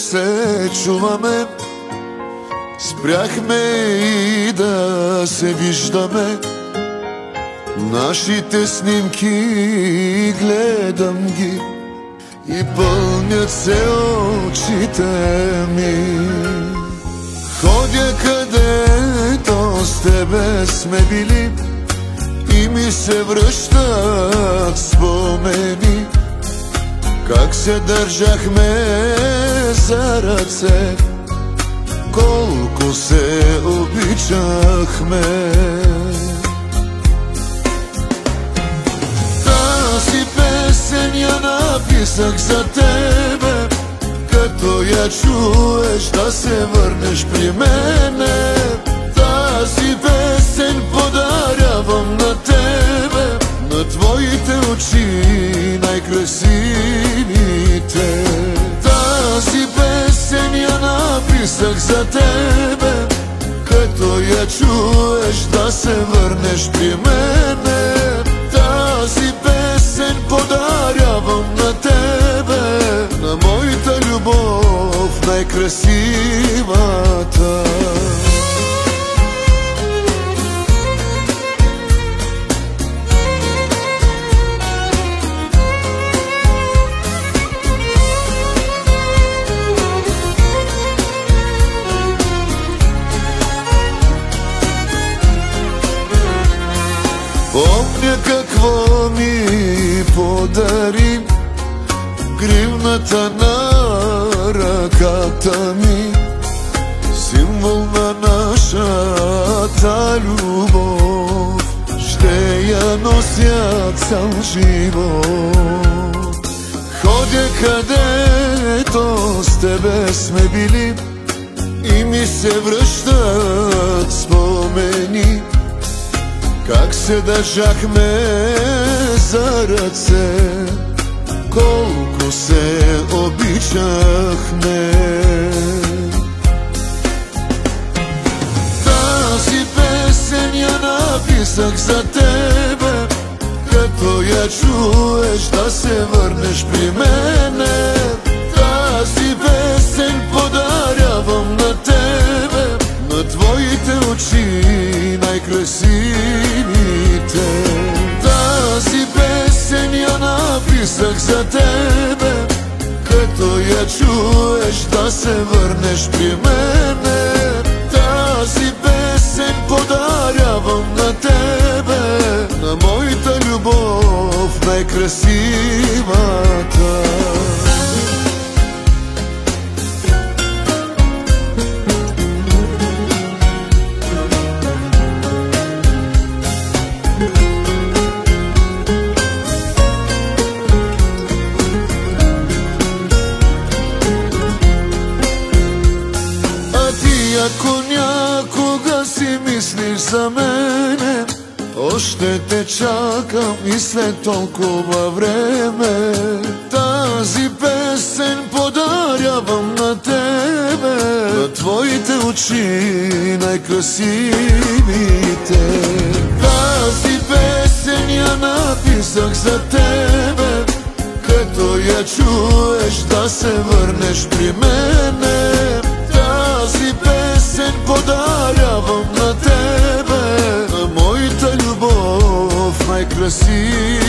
се чуваме, спряхме и да се виждаме. Нашите снимки гледам ги и пълнят се очите ми. Ходя където с тебе сме били и ми се връщат спомени, как се държахме за ръце, колко се обичахме. Тази песен я написах за тебе, като я чуеш да се върнеш при мене. Тази песен подарявам на тебе, на твоите очи най-красивите. Тази песен я написах за тебе, като я чуеш да се върнеш при мене. Тази песен подарявам на тебе, на моята любов най-красивата. Помня какво ми подари гривната на ръката ми, символ на нашата любов. Ще я нося цял живот. Ходя където с тебе сме били и ми се връщат спомени, как се държахме за ръце, колко се обичахме. Тази песен я написах за тебе, като я чуеш да се върнеш при мене. Тази песен подарявам на тебе, на твоите очи най-красивите. Тази песен я написах за тебе, като я чуеш да се върнеш при мене. Тази песен подарявам на тебе, на моята любов най-красивата. Ако някога си мислиш за мене, още те чакам и след толкова време. Тази песен подарявам на тебе, на твоите очи най-красивите. Тази песен я написах за тебе, като я чуеш да се върнеш при мене. Тази песен подарявам на тебе, на моята любов най-красива.